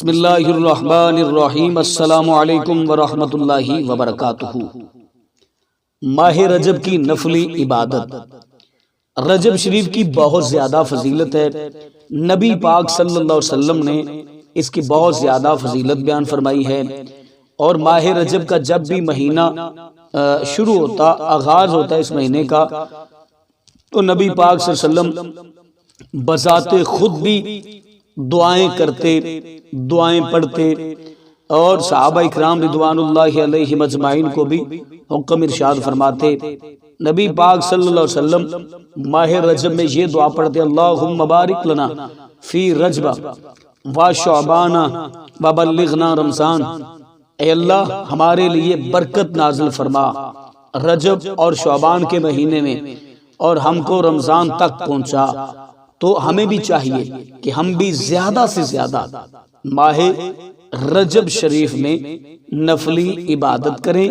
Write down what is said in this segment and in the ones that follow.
بسم اللہ الرحمن الرحیم، السلام علیکم ورحمۃ اللہ وبرکاتہ۔ ماہ رجب کی نفلی عبادت۔ رجب شریف کی بہت زیادہ فضیلت ہے۔ نبی پاک صلی اللہ علیہ وسلم نے اس کی بہت زیادہ فضیلت بیان فرمائی ہے، اور ماہ رجب کا جب بھی مہینہ شروع ہوتا، آغاز ہوتا ہے اس مہینے کا، تو نبی پاک صلی اللہ علیہ وسلم بذات خود بھی دعائیں کرتے، دعائیں پڑھتے، اور صحابہ اکرام رضوان اللہ علیہم اجمعین کو بھی حکم ارشاد فرماتے۔ نبی پاک صلی اللہ علیہ وسلم ماہ رجب میں یہ دعا پڑھتے: اللہم بارک لنا فی رجب و شعبان و بلغنا رمضان۔ اے اللہ، ہمارے لیے برکت نازل فرما رجب اور شعبان کے مہینے میں، اور ہم کو رمضان تک پہنچا۔ تو ہمیں بھی چاہیے کہ ہم بھی زیادہ سے زیادہ ماہ رجب شریف میں نفلی عبادت کریں،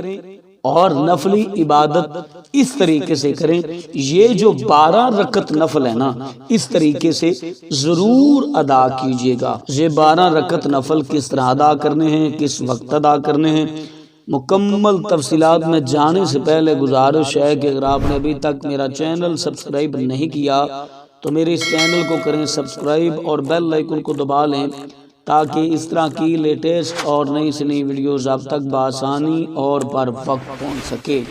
اور نفلی عبادت اس طریقے سے کریں، یہ جو 12 رکعت نفل ہے نا، اس طریقے سے ضرور ادا کیجئے گا۔ یہ 12 رکعت نفل کس طرح ادا کرنے ہیں، کس وقت ادا کرنے ہیں، مکمل تفصیلات میں جانے سے پہلے گزارش ہے کہ اگر آپ نے ابھی تک میرا چینل سبسکرائب نہیں کیا تو میرے اس چینل کو کریں سبسکرائب، اور بیل آئیکن کو دبا لیں، تاکہ اس طرح کی لیٹسٹ اور نئی سے نئی ویڈیوز آپ تک بآسانی اور پر وقت پہنچ سکے۔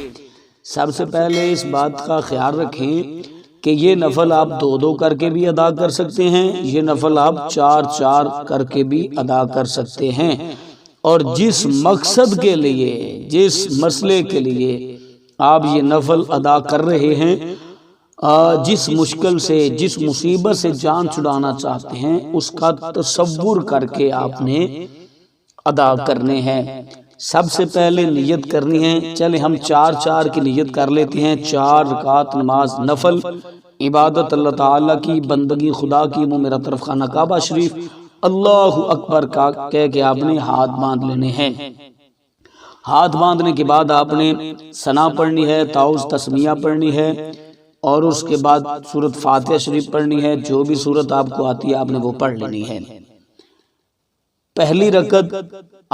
سب سے پہلے اس بات کا خیال رکھیں کہ یہ نفل آپ 2 کر کے بھی ادا کر سکتے ہیں، یہ نفل آپ 4 کر کے بھی ادا کر سکتے ہیں، اور جس مقصد کے لیے، جس مسئلے کے لیے آپ یہ نفل ادا کر رہے ہیں، جس مشکل سے، جس مصیبت سے جان چھڑانا چاہتے ہیں، اس کا تصور کر کے آپ نے ادا کرنے ہیں۔ سب سے پہلے نیت کرنی ہے۔ چلے ہم 4 کی نیت کر لیتے ہیں۔ 4 رکعت نماز نفل عبادت اللہ تعالیٰ کی، بندگی خدا کی، منہ میرا طرف خانہ کعبہ شریف، اللہ اکبر کا کہہ کے آپ نے ہاتھ باندھ لینے ہیں۔ ہاتھ باندھنے کے بعد آپ نے ثنا پڑھنی ہے، تعوذ تسمیہ پڑھنی ہے، اور اس کے بعد سورۃ فاتحہ شریف پڑھنی ہے۔ جو بھی سورت آپ کو آتی ہے آپ نے وہ پڑھ لینی ہے۔ پہلی رکعت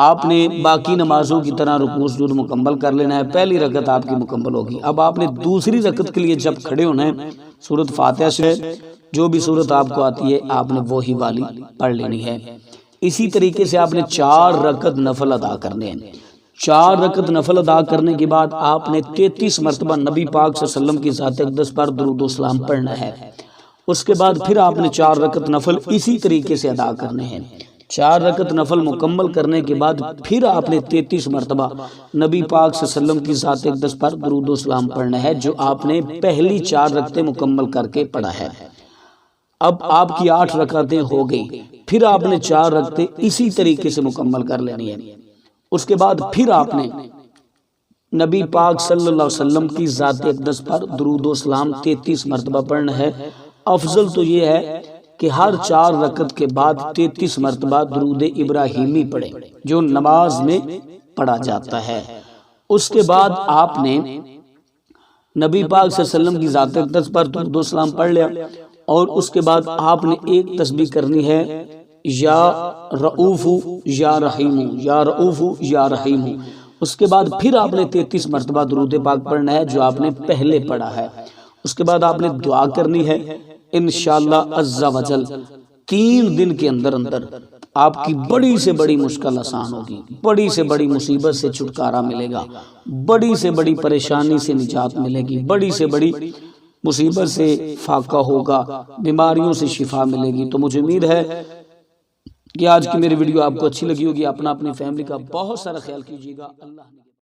آپ نے باقی نمازوں کی طرح رکوع سجود مکمل کر لینا ہے۔ پہلی رکعت آپ کی مکمل ہوگی۔ اب آپ نے دوسری رکعت کے لیے جب کھڑے ہونا ہے، سورۃ فاتحہ شریف، جو بھی سورت آپ کو آتی ہے آپ نے وہی والی پڑھ لینی ہے۔ اسی طریقے سے آپ نے 4 رکعت نفل ادا کرنے ہیں۔ 4 رکعت نفل ادا کرنے کے بعد آپ نے 33 مرتبہ نبی پاک صلی اللہ علیہ وسلم کی ذات اقدس پر درود و سلام پڑھنا ہے۔ اس کے بعد پھر آپ نے 4 رکعت نفل اسی طریقے سے ادا کرنے ہیں۔ 4 رکعت نفل مکمل کرنے کے بعد پھر آپ نے 33 مرتبہ نبی پاک صلی اللہ علیہ وسلم کی ذات اقدس پر درود و سلام پڑھنا ہے، جو آپ نے پہلی 4 رکعتیں مکمل کر کے پڑھا ہے۔ اب آپ کی 8 رکعتیں ہو گئی، پھر آپ نے 4 رکعتیں اسی طریقے سے مکمل کر لینی ہے۔ اس کے بعد پھر آپ نے نبی پاک صلی اللہ علیہ وسلم کی ذات اقدس پر درود و سلام 33 مرتبہ پڑھنا ہے۔ افضل تو یہ ہے کہ ہر 4 رکعت کے بعد 33 مرتبہ درود ابراہیمی پڑھیں، جو نماز میں پڑھا جاتا ہے۔ اس کے بعد آپ نے نبی پاک صلی اللہ علیہ وسلم کی ذات اقدس پر درود و سلام پڑھ لیا، اور اس کے بعد آپ نے ایک تسبیح کرنی ہے: یا رؤوف یا رحیم، یا رؤوف یا رحیم۔ اس کے بعد پھر آپ نے 33 مرتبہ درود پاک پڑھنا ہے، جو آپ نے پہلے پڑھا ہے۔ اس کے بعد آپ نے دعا کرنی ہے، انشاءاللہ عز و جل 3 دن کے اندر آپ کی بڑی سے بڑی مشکل آسان ہوگی، بڑی سے بڑی مصیبت سے چھٹکارا ملے گا، بڑی سے بڑی پریشانی سے نجات ملے گی، بڑی سے بڑی مصیبت سے فاقہ ہوگا، بیماریوں سے شفا ملے گی۔ تو مجھے امید ہے کہ آج کی میری ویڈیو آپ کو اچھی لگی ہوگی۔ اپنا اپنی فیملی کا بہت سارا خیال کیجیے گا۔ اللہ